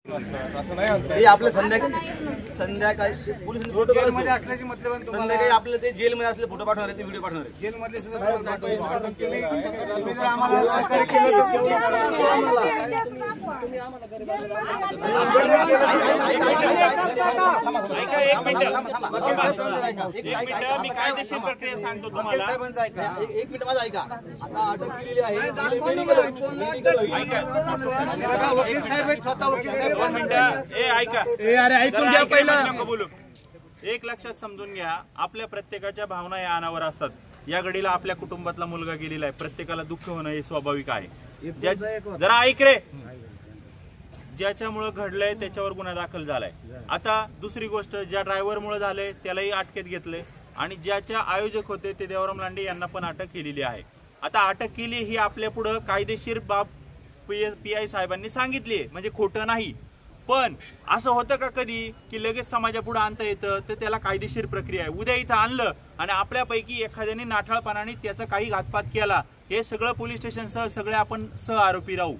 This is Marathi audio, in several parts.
हे आपलं संध्याकाळी पोलीस जेलमध्ये असल्याची मतलब संध्याकाळी आपलं ते जेलमध्ये असले फोटो पाठवणार आहे, ते व्हिडिओ पाठवणार आहे जेलमधले सुद्धा तुम्ही जर आम्हाला सहकार्य केलं तर एक मिनिट मी कायदेशीर प्रक्रिया सांगतो तुम्हाला। एक मिनिट माझं ऐका। आता अटक केलेली आहे वकील साहेब स्वतः वकील साहेब ऐका अरे ऐकून घ्या पहिलं बोलू। एक लक्षात समजून घ्या, आपल्या प्रत्येकाच्या भावना या अनावर असतात। या घडीला आपल्या कुटुंबातला मुलगा गेलेला आहे, प्रत्येकाला दुःख होणं हे स्वाभाविक आहे। जरा ऐक रे, ज्याच्यामुळे घडलंय त्याच्यावर गुन्हा दाखल झालाय। आता दुसरी गोष्ट, ज्या ड्रायव्हर मुळे झाले त्यालाही अटकेत घेतले आणि ज्याच्या आयोजक होते ते देवराम लांडे यांना पण अटक केलेली आहे। आता अटक केली ही आपल्या पुढे कायदेशीर बाब PI साहेबांनी सांगितली, म्हणजे खोटं नाही। पण असं होतं का कधी की लगेच समाजापुढे आणता येतं? तर त्याला कायदेशीर प्रक्रिया आहे। उद्या इथं आणलं आणि आपल्यापैकी एखाद्याने नाठाळपणाने त्याचा काही घातपात केला, हे सगळं पोलीस स्टेशनसह सगळे आपण सह आरोपी राहू।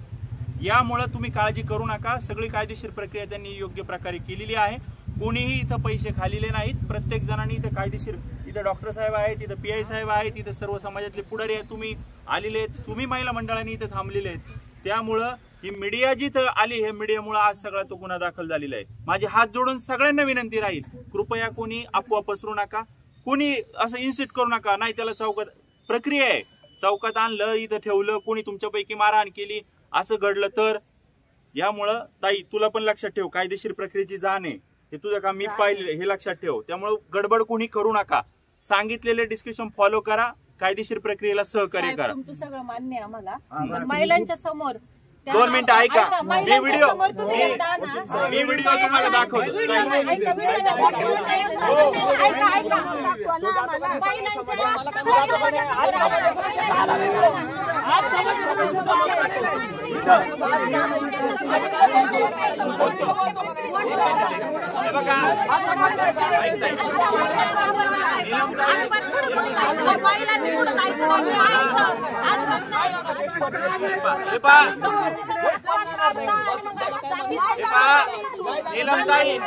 यामुळे तुम्ही काळजी करू नका, सगळी कायदेशीर प्रक्रिया त्यांनी योग्य प्रकारे केलेली आहे। कोणीही इथं पैसे खाल्लेले नाहीत, प्रत्येक जणांनी इथं कायदेशीर, इथं डॉक्टर साहेब आहेत, इथं PI साहेब आहेत, इथं सर्व समाजातले पुढारी आहेत, तुम्ही आलेले आहेत, तुम्ही महिला मंडळांनी इथं थांबलेले आहेत। त्यामुळं ही मीडिया जिथं आली, हे मीडियामुळे आज सगळा तो गुन्हा दाखल झालेला आहे। माझे हात जोडून सगळ्यांना विनंती राहील, कृपया कोणी अफवा पसरू नका, कोणी असं इन्सिट करू नका। नाही, त्याला चौकात प्रक्रिया आहे, चौकात आणलं, इथं ठेवलं, कोणी तुमच्यापैकी मारहाण केली, असं घडलं तर। यामुळं ताई तुला पण लक्षात ठेव, कायदेशीर प्रक्रियेची जाण आहे, हे तुझं काम मी पाहिलं, हे लक्षात ठेव। त्यामुळे गडबड कोणी करू नका, सांगितलेले डिस्क्रिप्शन फॉलो करा, कायदेशीर प्रक्रियेला सहकार्य करा। तुमचं सगळं मान्य आहे आम्हाला, महिलांच्या समोर 2 मिनिटं ऐका, मी व्हिडिओ तुम्हाला दाखवतो।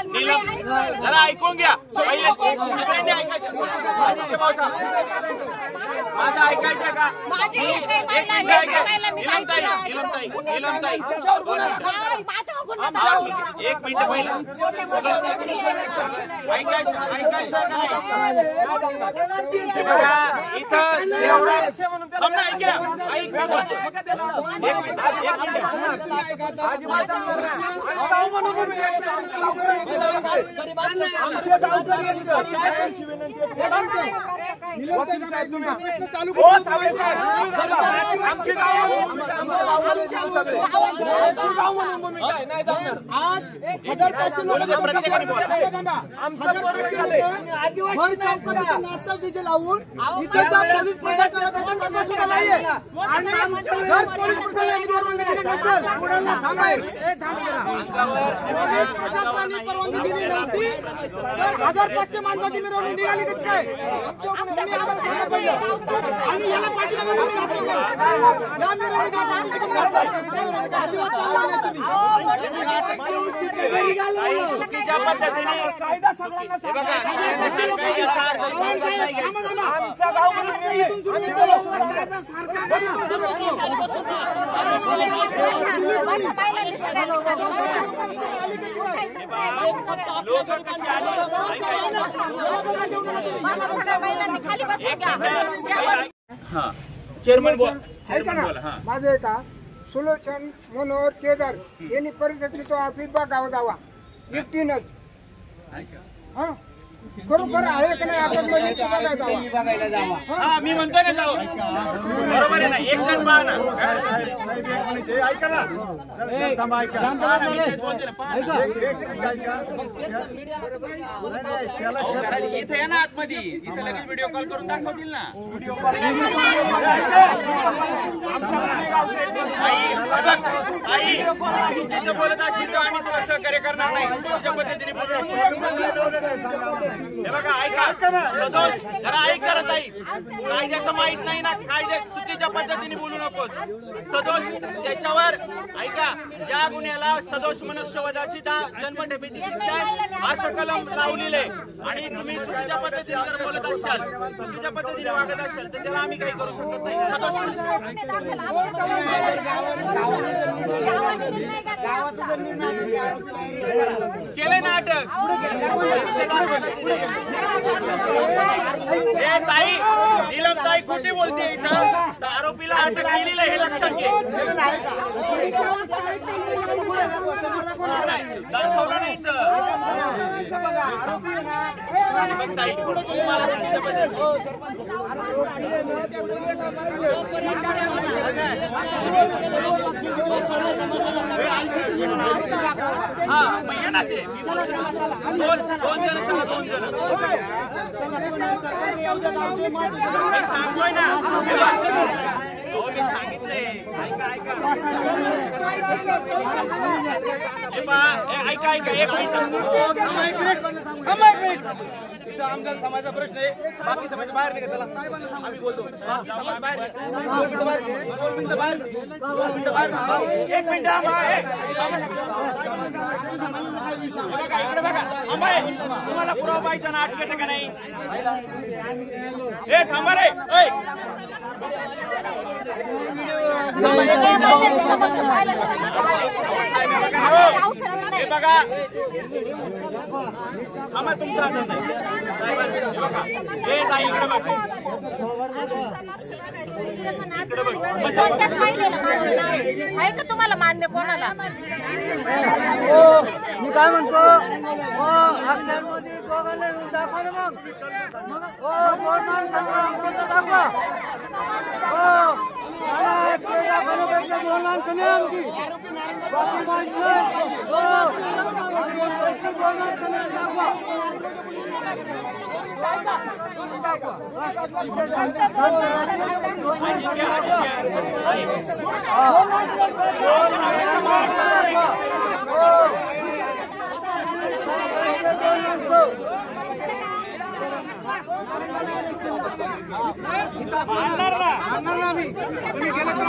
नीलम जरा ऐकून घ्या, सगळ्यांनी ऐकायचं, माझं ऐकायचं का? एक मिनिट पहिलं ऐकायचं इथं चुकीच्या पद्धतीने कायदा सगळ्यांना चेअरमन बोल, माझे का सुलोचन मनोहर केदार यांनी परिस्थिती तो ऑफिस बघावा जावा एकटीनच खरोखर आहे की नाही आपण बघायला जावा। हा मी म्हणतो ना जाऊ, बरोबर आहे ना, एक जण पाहा ना, ऐका ना, इथे आहे ना आतमध्ये, इथे लगेच व्हिडिओ कॉल करून दाखवतील ना। चुकीचं बोलत असेल तर आम्ही तुला सहकार्य करणार नाही, चुकीच्या पद्धतीने बोलू नका। हे बघा ऐका, सदोष जरा ऐक जरा ताई, कायद्याचं माहित नाही ना, कायदे चुकीच्या पद्धतीने बोलू नकोस. सदोष त्याच्यावर ऐका, ज्या गुन्ह्याला सदोष मनुष्यवधाची जन्मठेपेची शिक्षा आहे असं कलम लावलेले आणि तुम्ही चुकीच्या पद्धतीने जर बोलत असाल, चुकीच्या पद्धतीने वागत असाल तर त्याला आम्ही काही करू शकत नाही. केले ना अटक. हे ताई, नीलम ताई खोटी बोलते इथं, तर आरोपीला अटक केलेलं हे लक्षात घे. दाखवलं नाही इथं. मग ताई तुम्हाला चुकीच्या हा मग ना ते दोन जण मी सांगतोय ना, मी सांगितलंय. ऐका एक इथं आमचा समाजाचा प्रश्न आहे, बाकी समाज बाहेर निघा. चला आम्ही बोलतो, बाकी समाज बाहेर दोन मिनिटं बाहेर. एक मिनिट इकडे बघा. तुम्हाला पुरावा पाहिजे ना, अटक येते का नाही? हे थांबा रे. हे बघा आम्हा तुमचा हातात नाही साहेबांनी. बघा हे ताई इकडे बघ, इकडे बघ. आहे का तुम्हाला मान्य कोणाला? मी काय म्हणतो, अक्षरमध्ये दोघांना दाखवा ना. मग दाखवा. तुम्ही गेले तर